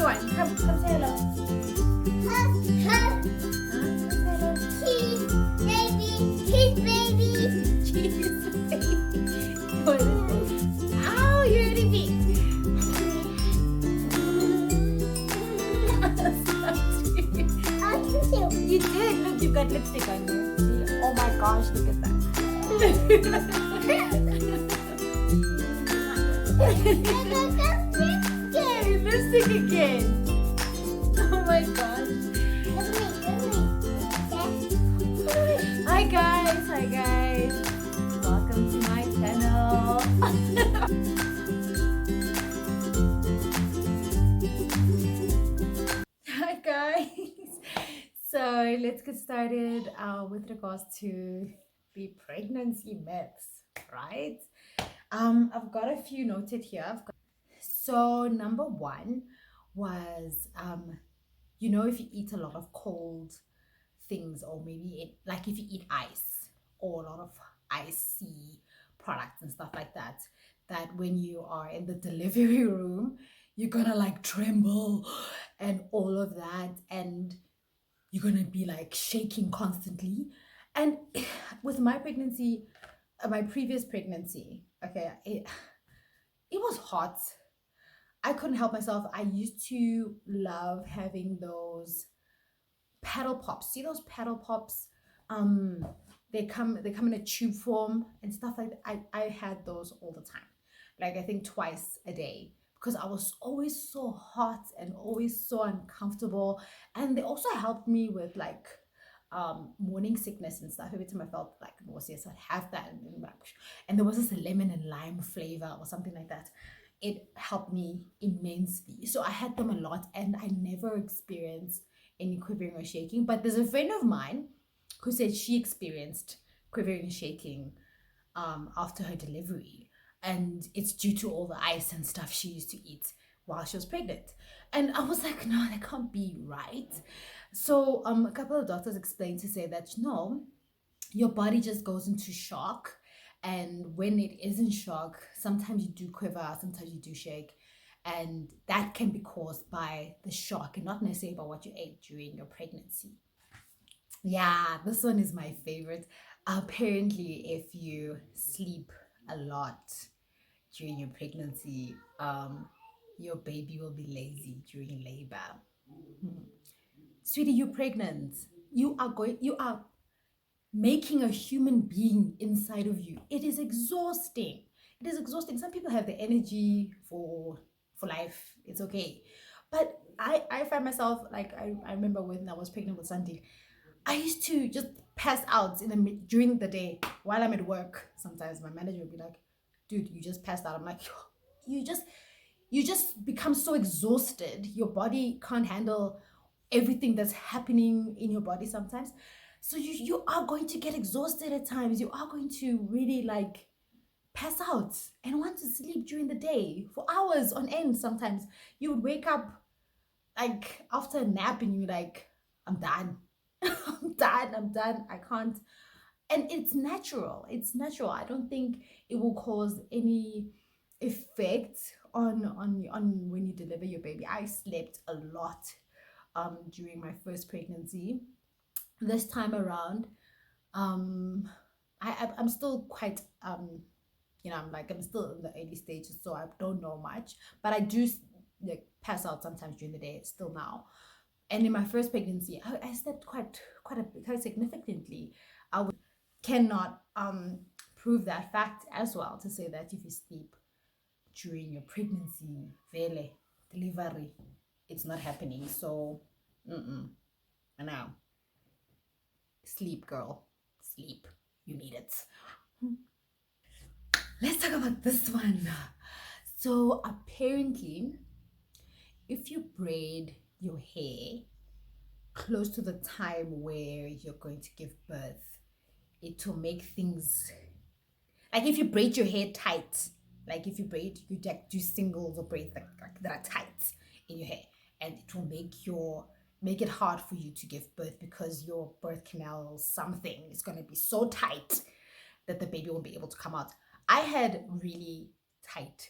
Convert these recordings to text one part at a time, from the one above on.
everyone. Come say hello. Huh? Say hello. Cheese baby, cheese baby. Cheese baby. What is it? Ow, you already beat. You did. Look, you've got lipstick on there. See? Oh my gosh, look at that. Lipstick again. Oh my gosh. Hi guys. Welcome to my channel. Hi guys. So let's get started with regards to the pregnancy myths, right? I've got a few noted here. So number one was if you eat a lot of cold things, or maybe like if you eat ice or a lot of icy products and stuff like that, that when you are in the delivery room, you're gonna like tremble and all of that, and you're gonna be like shaking constantly. And with my pregnancy, my previous pregnancy, okay, it was hot. I couldn't help myself. I used to love having those paddle pops. See those paddle pops? Um, they come in a tube form and stuff like that. I had those all the time. Like I think twice a day, because I was always so hot and always so uncomfortable. And they also helped me with like morning sickness and stuff. Every time I felt like nauseous, I'd have that, and there was this lemon and lime flavor or something like that. It helped me immensely. So I had them a lot, and I never experienced any quivering or shaking. But there's a friend of mine who said she experienced quivering and shaking after her delivery, and it's due to all the ice and stuff she used to eat while she was pregnant. And I was like, no, that can't be right. So a couple of doctors explained to say that no, your body just goes into shock, and when it is in shock, sometimes you do quiver, sometimes you do shake, and that can be caused by the shock and not necessarily by what you ate during your pregnancy. Yeah, this one is my favorite. Apparently, if you sleep a lot during your pregnancy, your baby will be lazy during labor. Sweetie, you're pregnant. You are making a human being inside of you. It is exhausting. It is exhausting. Some people have the energy for life. It's okay. But I find myself like I remember when I was pregnant with Sandy, I used to just pass out during the day while I'm at work. Sometimes my manager would be like, dude, you just passed out. I'm like, you just become so exhausted. Your body can't handle everything that's happening in your body sometimes. So you are going to get exhausted at times. You are going to really like pass out and want to sleep during the day for hours on end. Sometimes you would wake up like after a nap and you're like, I'm done. I'm done. I can't. And it's natural. I don't think it will cause any effect on when you deliver your baby. I slept a lot during my first pregnancy. This time around, um I'm still quite I'm still in the early stages, so I don't know much, but I do like pass out sometimes during the day still now. And in my first pregnancy, I slept quite significantly. Cannot prove that fact as well, to say that if you sleep during your pregnancy, vele delivery, it's not happening. So now sleep, girl, sleep, you need it. Let's talk about this one. So apparently, if you braid your hair close to the time where you're going to give birth, it will make things like if you braid your hair tight, like if you braid, you do singles or braids that are tight in your hair, and it will make it hard for you to give birth, because your birth canal something is going to be so tight that the baby won't be able to come out. I had really tight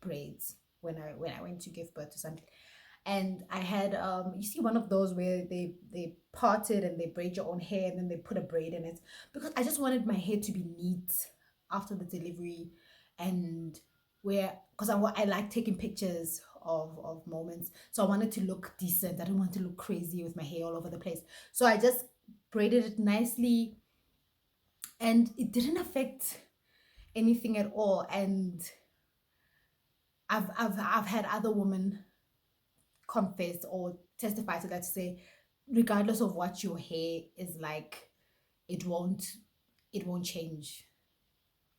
braids when I went to give birth to something, And I had you see one of those where they part it and they braid your own hair and then they put a braid in it, because I just wanted my hair to be neat after the delivery. And where, because I like taking pictures of moments, so I wanted to look decent. I didn't want to look crazy with my hair all over the place, so I just braided it nicely, and it didn't affect anything at all. And I've had other women confess or testify to that, to say regardless of what your hair is like, it won't it won't change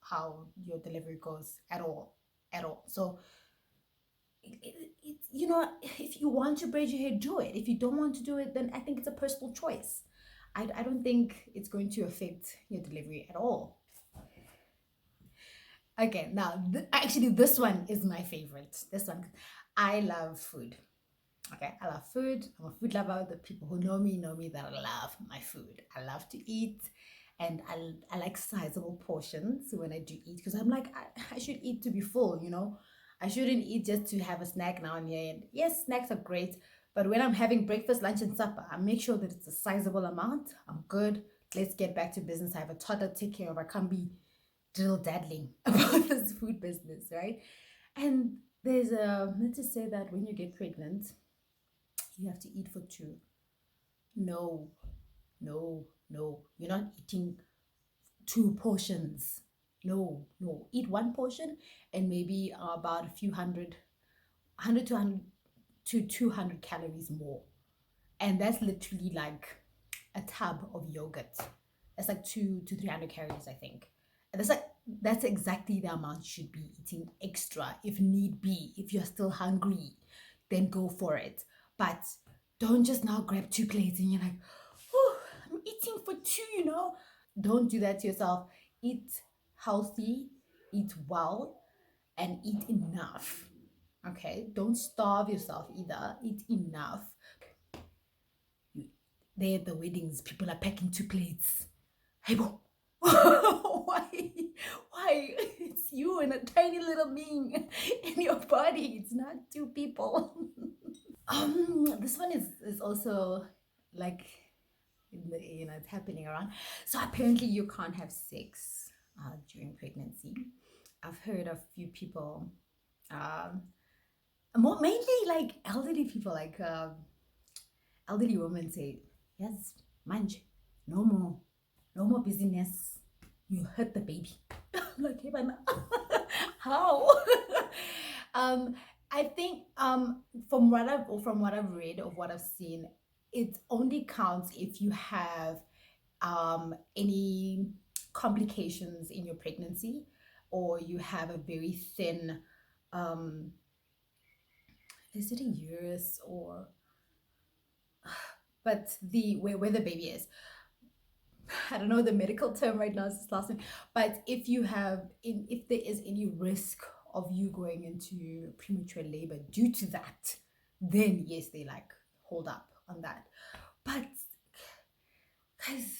how your delivery goes at all, at all. So you know, if you want to braid your hair, do it. If you don't want to do it, then I think it's a personal choice. I don't think it's going to affect your delivery at all. Okay, now actually this one is my favorite. This one, I love food. Okay, I love food. I'm a food lover. The people who know me that I love my food. I love to eat, and I like sizable portions when I do eat, because I'm like, I should eat to be full, you know? I shouldn't eat just to have a snack now and here. And yes, snacks are great, but when I'm having breakfast, lunch, and supper, I make sure that it's a sizable amount. I'm good. Let's get back to business. I have a toddler to take care of. I can't be diddle daddling about this food business, right? And there's a, let's just say that when you get pregnant, you have to eat for two. No, no. You're not eating two portions. No, no. Eat one portion and maybe about a few hundred to 100 to 200 calories more. And that's literally like a tub of yogurt. That's like 2 to 300 calories, I think. And that's exactly the amount you should be eating extra if need be. If you're still hungry, then go for it. But don't just now grab two plates and you're like, oh, I'm eating for two, you know? Don't do that to yourself. Eat healthy, eat well, and eat enough. Okay? Don't starve yourself either. Eat enough. There at the weddings, people are packing two plates. Hey, bo. Why? Why? It's you and a tiny little being in your body. It's not two people. This one is also like, you know, it's happening around. So apparently you can't have sex during pregnancy. I've heard of few people, um, more mainly like elderly people, like elderly women say, yes, manj, no more, no more business. You hurt the baby. I'm like, hey, man, how? um, I think from what I've read, of what I've seen, it only counts if you have any complications in your pregnancy, or you have a very thin, um, is it a uterus, or but the where the baby is. I don't know the medical term right now, it's this last name. But if there is any risk of you going into premature labor due to that, then yes, they like hold up on that. But guys,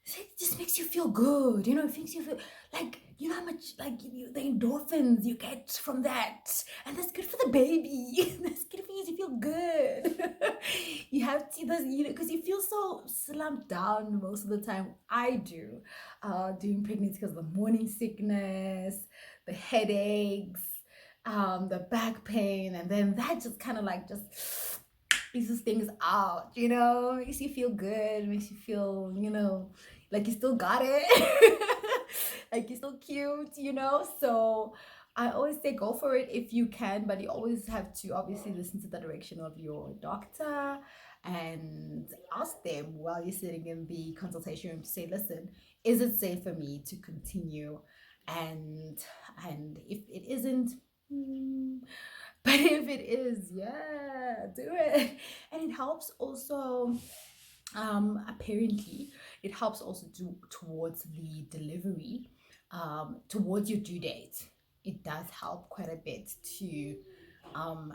it just makes you feel good, you know. It makes you feel like, you know how much, like, the endorphins you get from that, and that's good for the baby. That's good for you to feel good. You have to, you know, because you feel so slumped down most of the time. I do during pregnancy, because of the morning sickness, the headaches, the back pain, and then that just kind of like just eases things out, you know. Makes you feel good, makes you feel, you know, like you still got it. Like you're still cute, you know. So I always say go for it if you can, but you always have to obviously listen to the direction of your doctor, and ask them while you're sitting in the consultation room to say, listen, is it safe for me to continue? And if it isn't, but if it is, yeah, do it. And it helps also, apparently it helps also towards the delivery, towards your due date. It does help quite a bit to, um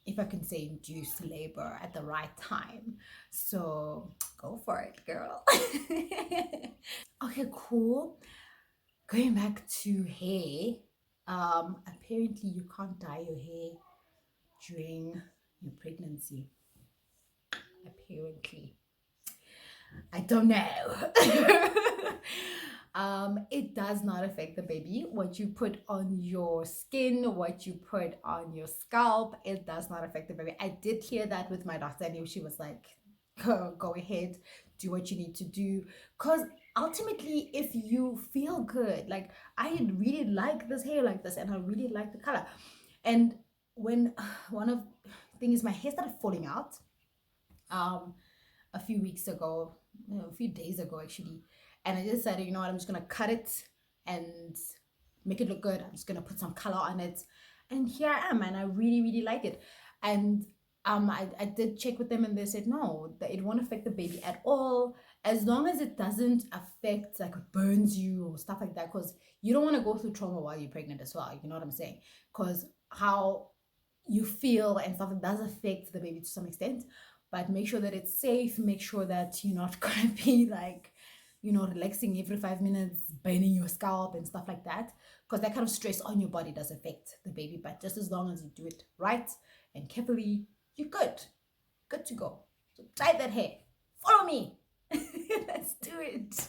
if I can say, induce labor at the right time. So go for it, girl. Okay, cool. Going back to hair, apparently you can't dye your hair during your pregnancy. Apparently. I don't know. It does not affect the baby. What you put on your skin, what you put on your scalp, it does not affect the baby. I did hear that with my doctor, and she was like, go ahead, do what you need to do. Because ultimately, if you feel good, like I really like this hair like this, and I really like the color. And when one of thing is my hair started falling out a few weeks ago, a few days ago actually, and I just decided, you know what, I'm just gonna cut it and make it look good. I'm just gonna put some color on it, and here I am, and I really like it. And I did check with them, and they said no, that it won't affect the baby at all, as long as it doesn't affect, like it burns you or stuff like that, because you don't want to go through trauma while you're pregnant as well. You know what I'm saying? Because how you feel and stuff, it does affect the baby to some extent, but make sure that it's safe. Make sure that you're not gonna be like, you know, relaxing every 5 minutes, burning your scalp and stuff like that, because that kind of stress on your body does affect the baby. But just as long as you do it right and carefully, you're good to go. So tie that hair, follow me. Let's do it.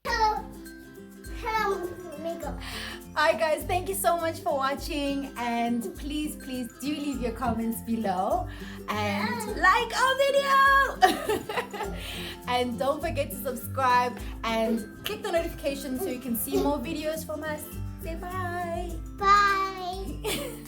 Hello, makeup. Alright guys, thank you so much for watching, and please do leave your comments below and like our video. And don't forget to subscribe and click the notification so you can see more videos from us. Say bye. Bye.